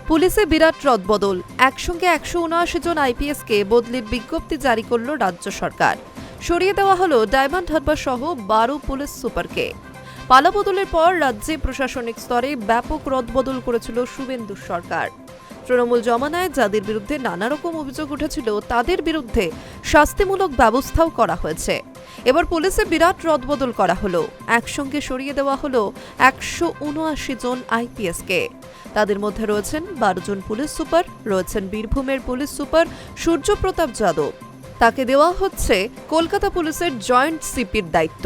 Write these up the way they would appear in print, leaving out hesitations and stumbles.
পুলিশে বিরাট রদবদল, একসঙ্গে 179 জন আইপিএসকে বদলির বিজ্ঞপ্তি জারি করল রাজ্য সরকার। সরিয়ে দেওয়া হলো ডায়মন্ড হারবার সহ 12 পুলিশ সুপারকে। পালাবদলের পর রাজ্যে প্রশাসনিক স্তরে ব্যাপক রদবদল করেছিল শুভেন্দু সরকার। তৃণমূল জমানায় যাদের বিরুদ্ধে নানা রকম অভিযোগ উঠেছিল তাদের বিরুদ্ধে শাস্তিমূলক ব্যবস্থাও করা হয়েছে। এবার পুলিশে বিরাট রদবদল করা হলো, একসঙ্গে সরিয়ে দেওয়া হলো 179 জন আইপিএসকে। তাদের মধ্যে রয়েছেন 12 জন পুলিশ সুপার, রয়েছেন বীরভূমের পুলিশ সুপার সূর্যপ্রতাপ যাদব। তাকে দেওয়া হচ্ছে কলকাতা পুলিশের জয়েন্ট সিপির দায়িত্ব।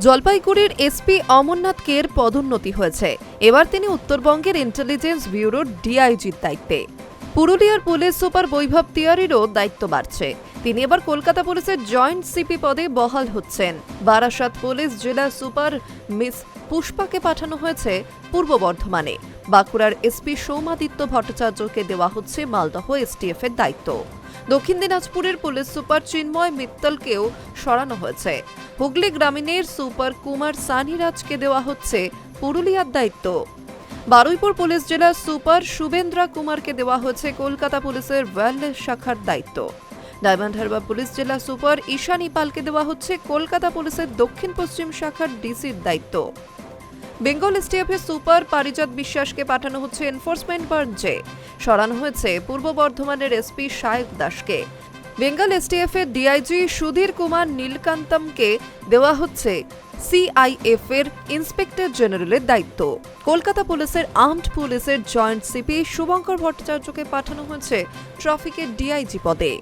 জলপাইগুড়ির এসপি অমরনাথ কের পদোন্নতি হয়েছে, এবার তিনি উত্তরবঙ্গের ইন্টেলিজেন্স ব্যুরোর ডিআইজির দায়িত্বে। পুরুলিয়ার পুলিশ সুপার বৈভব তিওয়ারিরও দায়িত্ব বাড়ছে, তিনি এবার কলকাতা পুলিশের জয়েন্ট সিপি পদে বহাল হচ্ছেন। বারাসাত পুলিশ জেলা সুপার মিস পুষ্পাকে পাঠানো হয়েছে পূর্ব বর্ধমানে। বাঁকুড়ার এসপি সৌমাদিত্য ভট্টাচার্যকে দেওয়া হচ্ছে মালদহ এসটিএফ এর দায়িত্ব। দক্ষিণ দিনাজপুরের পুলিশ সুপার চিন্ময় মিত্তলকেও সরানো হয়েছে। হুগলি গ্রামীণের সুপার কুমার সানিরাজকে দেওয়া হচ্ছে পুরুলিয়ার দায়িত্ব। বারুইপুর পুলিশ জেলার সুপার শুভেন্দ্রা কুমারকে দেওয়া হয়েছে কলকাতা পুলিশের ওয়্যারলেস শাখার দায়িত্ব। ডায়মন্ড হারবার পুলিশ জেলা সুপার ঈশানী পালকে দেওয়া হচ্ছে কলকাতা পুলিশের দক্ষিণ পশ্চিম শাখার ডিসির দায়িত্ব। বেঙ্গল এসটিএফের সুপার পারিজাত বিশ্বাসকে পাঠানো হচ্ছে এনফোর্সমেন্ট ব্রাঞ্চে। সরানো হয়েছে পূর্ব বর্ধমানের এসপি সায়ক দাসকে। বেঙ্গল এসটিএফ এর ডিআইজি সুধীর কুমার নীলকান্তমকে দেওয়া হচ্ছে সিআইএফ এর ইন্সপেক্টর জেনারেলের দায়িত্ব। কলকাতা পুলিশের আর্মড পুলিশের জয়েন্ট সিপি শুভঙ্কর ভট্টাচার্যকে পাঠানো হয়েছে ট্রাফিকের ডিআইজি পদে।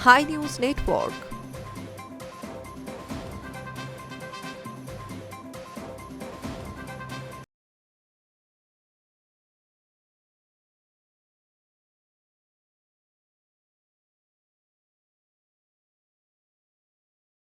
High news network.